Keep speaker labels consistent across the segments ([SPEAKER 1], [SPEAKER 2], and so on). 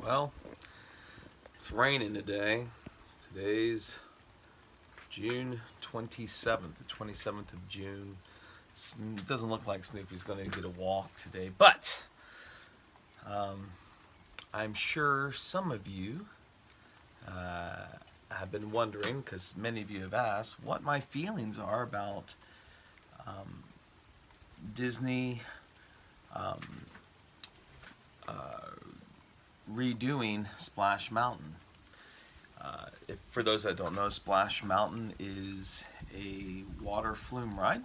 [SPEAKER 1] Well, it's raining today. Today's June 27th, the 27th of June. It doesn't look like Snoopy's going to get a walk today, but um, I'm sure some of you have been wondering, because many of you have asked, what my feelings are about um, Disney um, redoing Splash Mountain. For those that don't know, Splash Mountain is a water flume ride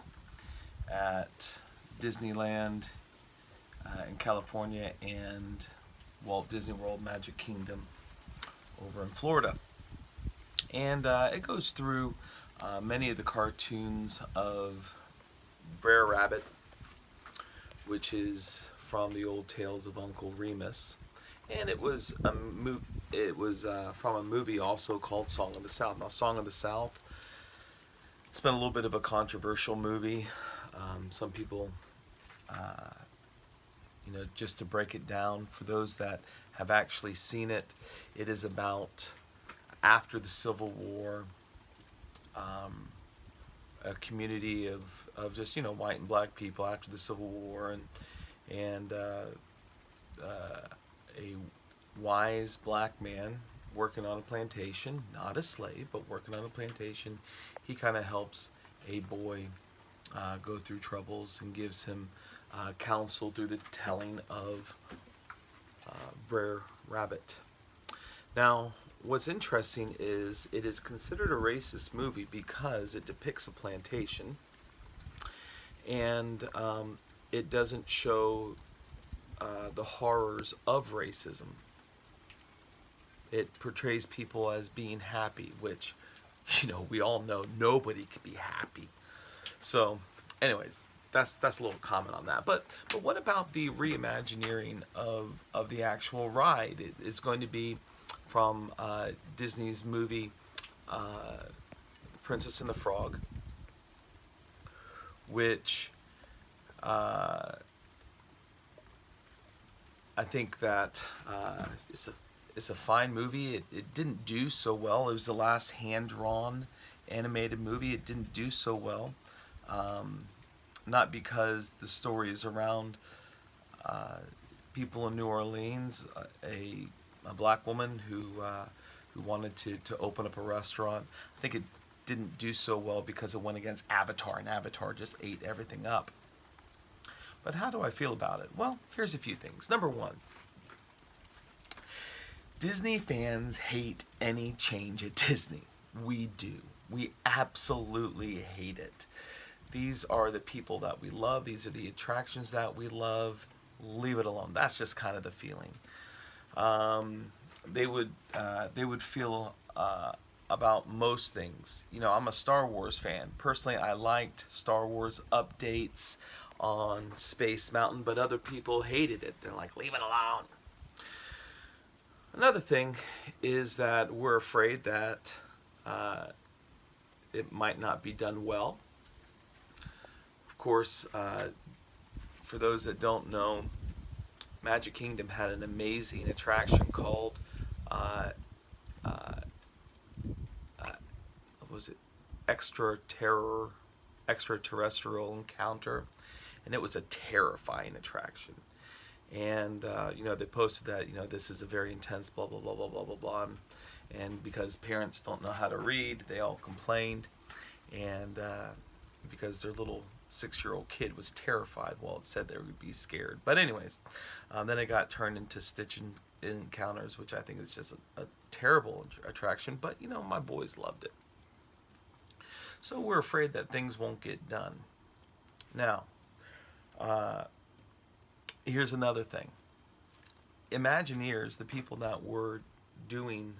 [SPEAKER 1] at Disneyland in California and Walt Disney World Magic Kingdom over in Florida. And it goes through many of the cartoons of Brer Rabbit, which is from the old Tales of Uncle Remus. And it was from a movie also called Song of the South. Now, Song of the South, it's been a little bit of a controversial movie. Some people, just to break it down for those that have actually seen it, it is about after the Civil War, a community of just white and black people after the Civil War, and a wise black man working on a plantation, not a slave, but working on a plantation. He kind of helps a boy go through troubles and gives him counsel through the telling of Brer Rabbit. Now, what's interesting is it is considered a racist movie because it depicts a plantation, and it doesn't show the horrors of racism. It portrays people as being happy, which, we all know nobody could be happy. So, anyways, that's a little comment on that. But what about the reimagineering of the actual ride? It is going to be from Disney's movie Princess and the Frog, which I think that it's a fine movie. It didn't do so well. It was the last hand-drawn animated movie. It didn't do so well. Not because the story is around people in New Orleans, a black woman who wanted to open up a restaurant. I think it didn't do so well because it went against Avatar, and Avatar just ate everything up. But how do I feel about it? Well, here's a few things. Number one, Disney fans hate any change at Disney. We do. We absolutely hate it. These are the people that we love. These are the attractions that we love. Leave it alone. That's just kind of the feeling. They would feel about most things. I'm a Star Wars fan. Personally, I liked Star Wars updates on Space Mountain, but other people hated it. They're like, leave it alone. Another thing is that we're afraid that it might not be done well. Of course, for those that don't know, Magic Kingdom had an amazing attraction called what was it? Extraterrestrial Encounter, and it was a terrifying attraction. And they posted that this is a very intense blah blah blah blah blah blah blah, and because parents don't know how to read, they all complained, and because their little 6-year-old kid was terrified, well, it said they would be scared. But anyways, then it got turned into Stitch Encounters, which I think is just a terrible attraction. But my boys loved it. So we're afraid that things won't get done. Now, here's another thing. Imagineers, the people that were doing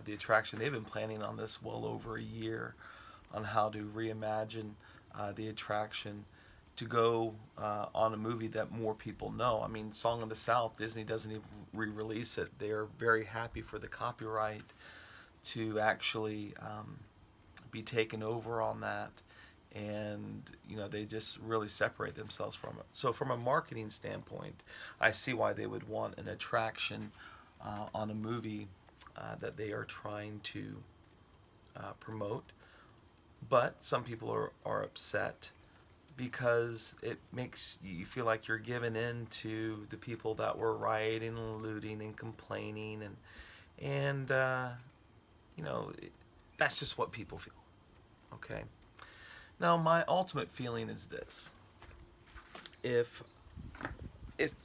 [SPEAKER 1] the attraction, they've been planning on this well over a year on how to reimagine the attraction to go on a movie that more people know. I mean, Song of the South, Disney doesn't even re-release it. They're very happy for the copyright to actually be taken over on that, and they just really separate themselves from it. So from a marketing standpoint, I see why they would want an attraction on a movie that they are trying to promote. But some people are upset because it makes you feel like you're giving in to the people that were rioting and looting and complaining, and that's just what people feel. Okay. Now, my ultimate feeling is this: if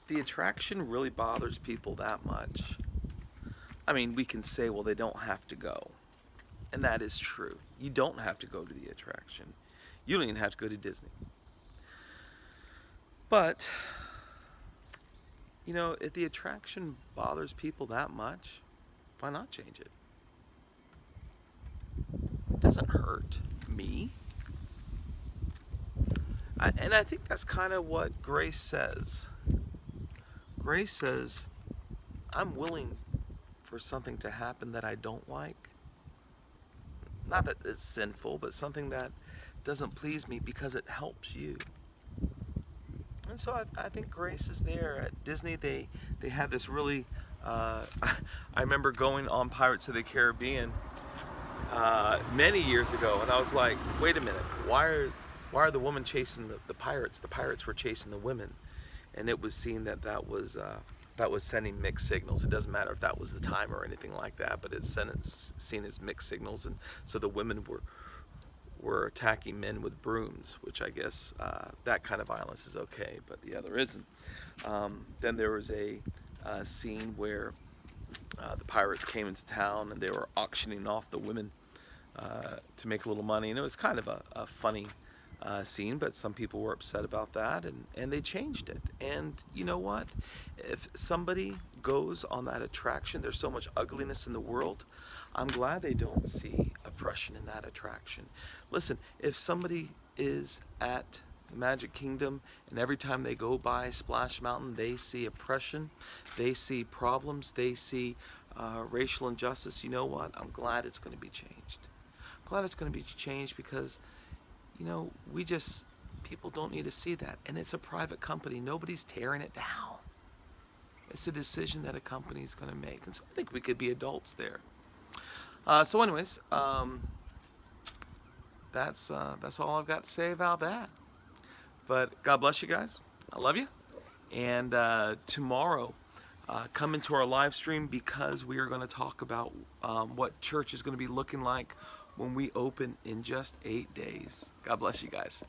[SPEAKER 1] the attraction really bothers people that much, I mean, we can say, well, they don't have to go. And that is true. You don't have to go to the attraction. You don't even have to go to Disney. But, if the attraction bothers people that much, why not change it? It doesn't hurt me. And I think that's kind of what Grace says. Grace says, I'm willing for something to happen that I don't like. Not that it's sinful, but something that doesn't please me because it helps you. And so I think Grace is there. At Disney, they had this really, I remember going on Pirates of the Caribbean many years ago, and I was like, wait a minute, why are the women chasing the pirates? The pirates were chasing the women. And it was seen that was sending mixed signals. It doesn't matter if that was the time or anything like that, but it's seen as mixed signals. And so the women were attacking men with brooms, which I guess that kind of violence is okay, but the other isn't. Then there was a scene where the pirates came into town and they were auctioning off the women to make a little money, and it was kind of a funny scene, but some people were upset about that, and they changed it. And you know what? If somebody goes on that attraction, there's so much ugliness in the world, I'm glad they don't see oppression in that attraction. Listen, if somebody is at the Magic Kingdom and every time they go by Splash Mountain they see oppression, they see problems, they see racial injustice, you know what? I'm glad it's going to be changed. I'm glad it's going to be changed because people don't need to see that. And it's a private company. Nobody's tearing it down. It's a decision that a company is going to make. And so I think we could be adults there. So anyways, that's all I've got to say about that. But God bless you guys. I love you. And tomorrow, come into our live stream because we are going to talk about what church is going to be looking like when we open in just 8 days. God bless you guys.